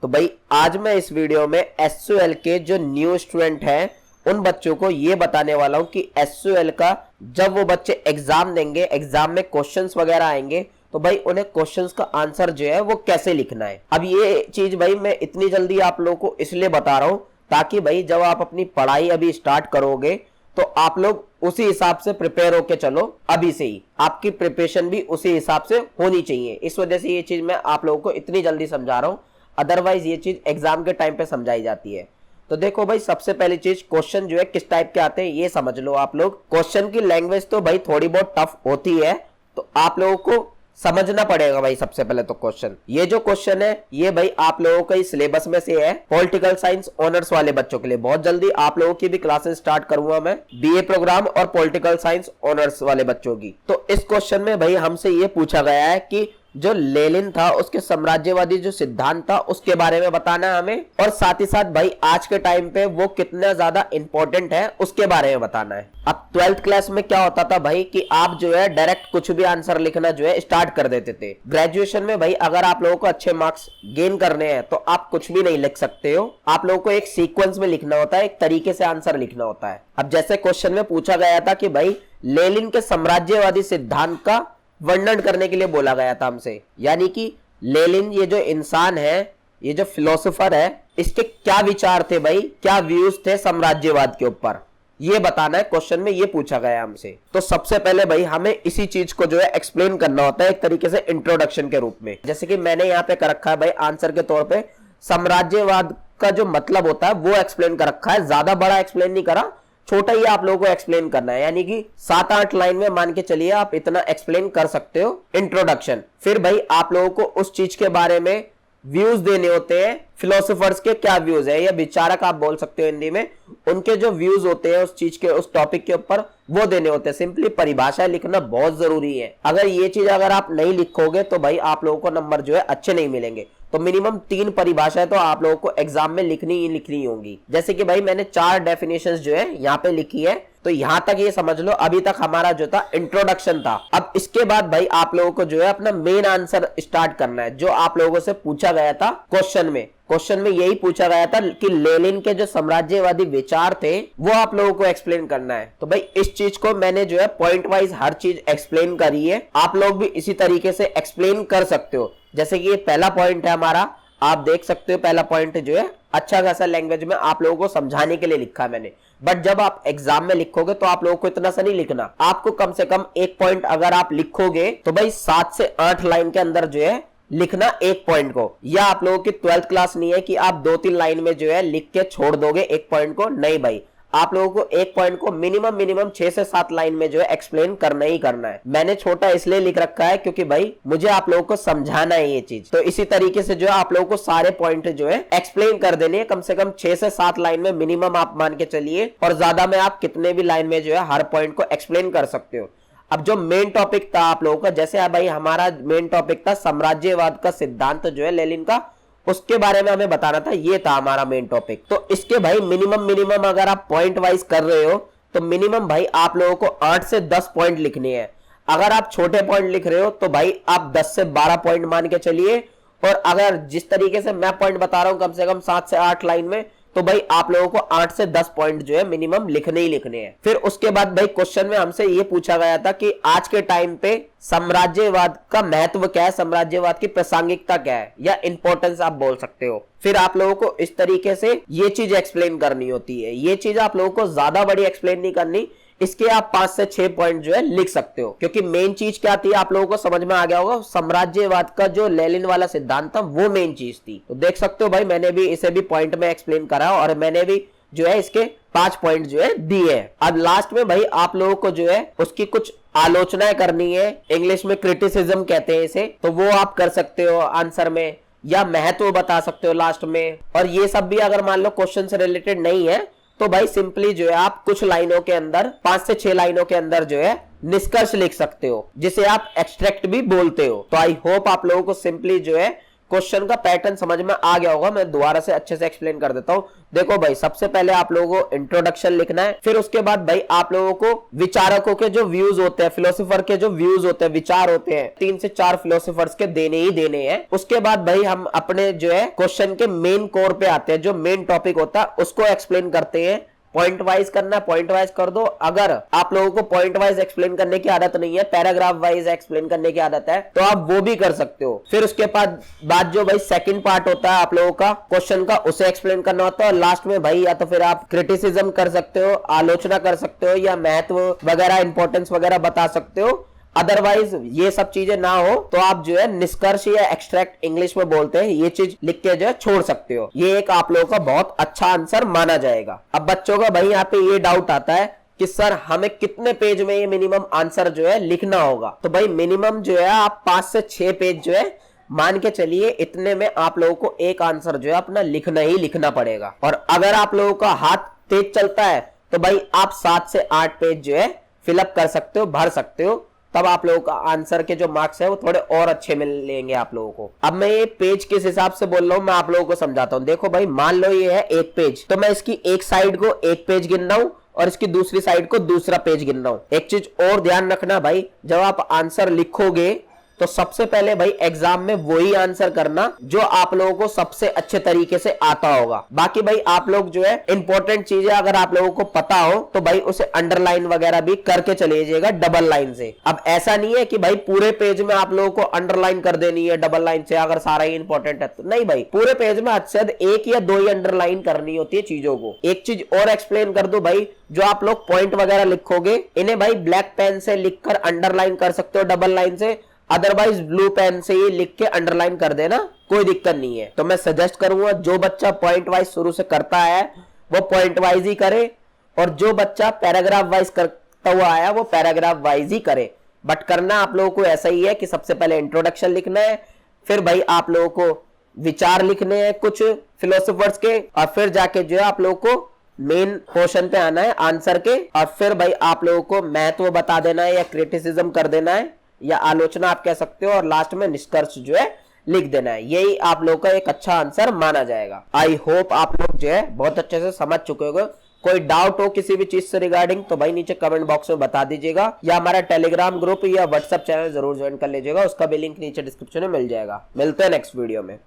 तो भाई आज मैं इस वीडियो में एसक्यूएल के जो न्यू स्टूडेंट हैं उन बच्चों को ये बताने वाला हूं कि एसक्यूएल का जब वो बच्चे एग्जाम देंगे, एग्जाम में क्वेश्चंस वगैरह आएंगे तो भाई उन्हें क्वेश्चंस का आंसर जो है वो कैसे लिखना है। अब ये चीज भाई मैं इतनी जल्दी आप लोगों को इसलिए बता रहा हूं ताकि भाई जब आप अपनी पढ़ाई अभी स्टार्ट करोगे तो आप लोग उसी हिसाब से प्रिपेयर होके चलो। अभी से ही आपकी प्रिपरेशन भी उसी हिसाब से होनी चाहिए। इस वजह से ये चीज मैं आप लोगों को इतनी जल्दी समझा रहा हूं, अदरवाइज ये चीज एग्जाम के टाइम पे समझाई जाती है। तो देखो भाई, सबसे पहली चीज क्वेश्चन जो है किस टाइप के आते हैं ये समझ लो आप लोग। क्वेश्चन की लैंग्वेज तो भाई थोड़ी बहुत टफ होती है, तो आप लोगों को समझना पड़ेगा भाई। सबसे पहले तो क्वेश्चन, ये जो क्वेश्चन है ये भाई आप लोगों का सिलेबस में से है पॉलिटिकल साइंस ऑनर्स वाले बच्चों के लिए। बहुत जल्दी आप लोगों की भी क्लासेस स्टार्ट करूंगा मैं बीए प्रोग्राम और पॉलिटिकल साइंस ऑनर्स वाले बच्चों की। तो इस क्वेश्चन में भाई हमसे ये पूछा गया है कि जो लेनिन था उसके साम्राज्यवादी जो सिद्धांत था उसके बारे में बताना है हमें, और साथ ही साथ भाई आज के टाइम पे वो कितना ज्यादा इंपॉर्टेंट है उसके बारे में बताना है। अब 12th क्लास में क्या होता था भाई कि आप जो है डायरेक्ट कुछ भी आंसर लिखना जो है स्टार्ट कर देते थे। ग्रेजुएशन में भाई अगर आप लोगों को अच्छे मार्क्स गेन करने हैं तो आप कुछ भी नहीं लिख सकते हो, आप लोगों को एक सीक्वेंस में लिखना होता है, एक तरीके से आंसर लिखना होता है। अब जैसे क्वेश्चन में पूछा गया था कि भाई लेनिन के साम्राज्यवादी सिद्धांत का वर्णन करने के लिए बोला गया था हमसे, यानी कि लेनिन ये जो इंसान है, ये जो फिलोसोफर है, इसके क्या विचार थे भाई, क्या व्यूज थे साम्राज्यवाद के ऊपर, ये बताना है। क्वेश्चन में ये पूछा गया हमसे। तो सबसे पहले भाई हमें इसी चीज को जो है एक्सप्लेन करना होता है एक तरीके से इंट्रोडक्शन के रूप में। जैसे कि मैंने यहाँ पे कर रखा है भाई आंसर के तौर पे साम्राज्यवाद का जो मतलब होता है वो एक्सप्लेन कर रखा है। ज्यादा बड़ा एक्सप्लेन नहीं करा, छोटा ही आप लोगों को एक्सप्लेन करना है, यानी कि 7-8 लाइन में मान के चलिए आप इतना एक्सप्लेन कर सकते हो इंट्रोडक्शन। फिर भाई आप लोगों को उस चीज के बारे में व्यूज देने होते हैं, फिलोसोफर्स के क्या व्यूज है या विचारक आप बोल सकते हो हिंदी में, उनके जो व्यूज होते हैं उस चीज के, उस टॉपिक के ऊपर वो देने होते हैं। सिंपली परिभाषा लिखना बहुत जरूरी है। अगर ये चीज अगर आप नहीं लिखोगे तो भाई आप लोगों को नंबर जो है अच्छे नहीं मिलेंगे। तो मिनिमम 3 परिभाषाएं तो आप लोगों को एग्जाम में लिखनी होंगी। जैसे कि भाई मैंने 4 डेफिनेशंस जो है यहाँ पे लिखी है, तो यहां तक ये समझ लो अभी तक हमारा जो था इंट्रोडक्शन था। अब इसके बाद भाई आप लोगों को जो है अपना मेन आंसर स्टार्ट करना है जो आप लोगों से पूछा गया था क्वेश्चन में। क्वेश्चन में यही पूछा गया था कि लेनिन के जो साम्राज्यवादी विचार थे वो आप लोगों को एक्सप्लेन करना है। तो भाई इस चीज को मैंने जो है पॉइंट वाइज हर चीज एक्सप्लेन करी है, आप लोग भी इसी तरीके से एक्सप्लेन कर सकते हो। जैसे कि ये पहला पॉइंट है हमारा, आप देख सकते हो पहला पॉइंट जो है अच्छा खासा लैंग्वेज में आप लोगों को समझाने के लिए लिखा है मैंने। बट जब आप एग्जाम में लिखोगे तो आप लोगों को इतना सा नहीं लिखना, आपको कम से कम एक पॉइंट अगर आप लिखोगे तो भाई 7 से 8 लाइन के अंदर जो है लिखना एक पॉइंट को। या आप लोगों की 12th क्लास नहीं है कि आप 2-3 लाइन में जो है लिख के छोड़ दोगे एक पॉइंट को, नहीं भाई, आप लोगों को एक पॉइंट को मिनिमम 6 से 7 लाइन में जो है एक्सप्लेन करना ही करना है। मैंने छोटा इसलिए लिख रखा है क्योंकि भाई मुझे आप लोगों को समझाना है ये चीज। तो इसी तरीके से जो है आप लोगों को सारे पॉइंट जो है एक्सप्लेन कर देने हैं, कम से कम 6 से 7 लाइन में मिनिमम आप मान के चलिए, और ज्यादा में आप कितने भी लाइन में जो है हर पॉइंट को एक्सप्लेन कर सकते हो। अब जो मेन टॉपिक था आप लोगों का, जैसे भाई हमारा मेन टॉपिक था साम्राज्यवाद का सिद्धांत जो है लेनिन का, उसके बारे में हमें बताना था, ये था हमारा मेन टॉपिक। तो इसके भाई मिनिमम अगर आप पॉइंट वाइज कर रहे हो तो मिनिमम भाई आप लोगों को 8 से 10 पॉइंट लिखने हैं। अगर आप छोटे पॉइंट लिख रहे हो तो भाई आप 10 से 12 पॉइंट मान के चलिए, और अगर जिस तरीके से मैं पॉइंट बता रहा हूं कम से कम 7 से 8 लाइन में, तो भाई आप लोगों को 8 से 10 पॉइंट जो है मिनिमम लिखने ही लिखने हैं। फिर उसके बाद भाई क्वेश्चन में हमसे ये पूछा गया था कि आज के टाइम पे साम्राज्यवाद का महत्व क्या है, साम्राज्यवाद की प्रासंगिकता क्या है या इंपॉर्टेंस आप बोल सकते हो। फिर आप लोगों को इस तरीके से ये चीज एक्सप्लेन करनी होती है। ये चीज आप लोगों को ज्यादा बड़ी एक्सप्लेन नहीं करनी, इसके आप 5 से 6 पॉइंट जो है लिख सकते हो, क्योंकि मेन चीज क्या थी आप लोगों को समझ में आ गया होगा, साम्राज्यवाद का जो लेनिन वाला सिद्धांत था वो मेन चीज थी। तो देख सकते हो भाई मैंने भी इसे भी पॉइंट में एक्सप्लेन करा और मैंने भी जो है इसके 5 पॉइंट जो है दिए हैं। अब लास्ट में भाई आप लोगों को जो है उसकी कुछ आलोचनाएं करनी है, इंग्लिश में क्रिटिसिज्म कहते हैं इसे, तो वो आप कर सकते हो आंसर में, या महत्व बता सकते हो लास्ट में। और ये सब भी अगर मान लो क्वेश्चन से रिलेटेड नहीं है तो भाई सिंपली जो है आप कुछ लाइनों के अंदर 5 से 6 लाइनों के अंदर जो है निष्कर्ष लिख सकते हो, जिसे आप एक्सट्रैक्ट भी बोलते हो। तो आई होप आप लोगों को सिंपली जो है क्वेश्चन का पैटर्न समझ में आ गया होगा। मैं दोबारा से अच्छे से एक्सप्लेन कर देता हूं। देखो भाई, सबसे पहले आप लोगों को इंट्रोडक्शन लिखना है, फिर उसके बाद भाई आप लोगों को विचारकों के जो व्यूज होते हैं, फिलोसोफर के जो व्यूज होते हैं, विचार होते हैं, 3 से 4 फिलोसोफर्स के देने ही देने हैं। उसके बाद भाई हम अपने जो है क्वेश्चन के मेन कोर पे आते हैं, जो मेन टॉपिक होता है उसको एक्सप्लेन करते हैं। पॉइंट वाइज करना, पॉइंट वाइज कर दो। अगर आप लोगों को पॉइंट वाइज एक्सप्लेन करने की आदत नहीं है, पैराग्राफ वाइज एक्सप्लेन करने की आदत है, तो आप वो भी कर सकते हो। फिर उसके बाद जो भाई सेकंड पार्ट होता है आप लोगों का क्वेश्चन का, उसे एक्सप्लेन करना होता है। और लास्ट में भाई या तो फिर आप क्रिटिसिज्म कर सकते हो, आलोचना कर सकते हो, या महत्व वगैरह, इंपॉर्टेंस वगैरह बता सकते हो। अदरवाइज ये सब चीजें ना हो तो आप जो है निष्कर्ष या एक्सट्रैक्ट इंग्लिश में बोलते हैं, ये चीज लिख के जो है छोड़ सकते हो। ये एक आप लोगों का बहुत अच्छा आंसर माना जाएगा। अब बच्चों का भाई यहाँ पे ये डाउट आता है कि सर हमें कितने पेज में ये मिनिमम आंसर जो है लिखना होगा। तो भाई मिनिमम जो है आप 5 से 6 पेज जो है मान के चलिए, इतने में आप लोगों को एक आंसर जो है अपना लिखना ही लिखना पड़ेगा। और अगर आप लोगों का हाथ तेज चलता है तो भाई आप 7 से 8 पेज जो है फिलअप कर सकते हो, भर सकते हो। तब आप लोगों का आंसर के जो मार्क्स है वो थोड़े और अच्छे मिलेंगे आप लोगों को। अब मैं ये पेज किस हिसाब से बोल रहा हूँ मैं आप लोगों को समझाता हूँ। देखो भाई, मान लो ये है एक पेज, तो मैं इसकी एक साइड को एक पेज गिन रहा हूँ और इसकी दूसरी साइड को दूसरा पेज गिन रहा हूँ। एक चीज और ध्यान रखना भाई, जब आप आंसर लिखोगे तो सबसे पहले भाई एग्जाम में वही आंसर करना जो आप लोगों को सबसे अच्छे तरीके से आता होगा। बाकी भाई आप लोग जो है इंपॉर्टेंट चीजें अगर आप लोगों को पता हो तो भाई उसे अंडरलाइन वगैरह भी करके चले जाइएगा डबल लाइन से। अब ऐसा नहीं है कि भाई पूरे पेज में आप लोगों को अंडरलाइन कर देनी है डबल लाइन से, अगर सारा ही इंपॉर्टेंट है तो नहीं भाई, पूरे पेज में अक्सर 1 या 2 ही अंडरलाइन करनी होती है चीजों को। एक चीज और एक्सप्लेन कर दो भाई, जो आप लोग पॉइंट वगैरह लिखोगे इन्हें भाई ब्लैक पेन से लिखकर अंडरलाइन कर सकते हो डबल लाइन से, अदरवाइज ब्लू पेन से ही लिख के अंडरलाइन कर देना, कोई दिक्कत नहीं है। तो मैं सजेस्ट करूंगा जो बच्चा पॉइंट वाइज शुरू से करता है वो पॉइंट वाइज ही करे, और जो बच्चा पैराग्राफ वाइज करता हुआ आया वो पैराग्राफ वाइज ही करे। बट करना आप लोगों को ऐसा ही है कि सबसे पहले इंट्रोडक्शन लिखना है, फिर भाई आप लोगों को विचार लिखने हैं कुछ फिलोसोफर्स के, और फिर जाके जो है आप लोगों को मेन पोर्शन पे आना है आंसर के, और फिर भाई आप लोगों को महत्व बता देना है या क्रिटिसिज्म कर देना है या आलोचना आप कह सकते हो, और लास्ट में निष्कर्ष जो है लिख देना है। यही आप लोग का एक अच्छा आंसर माना जाएगा। आई होप आप लोग जो है बहुत अच्छे से समझ चुके होंगे। कोई डाउट हो किसी भी चीज से रिगार्डिंग तो भाई नीचे कमेंट बॉक्स में बता दीजिएगा, या हमारा टेलीग्राम ग्रुप या व्हाट्सएप चैनल जरूर ज्वाइन कर लीजिएगा, उसका भी लिंक नीचे डिस्क्रिप्शन में मिल जाएगा। मिलते हैं नेक्स्ट वीडियो में।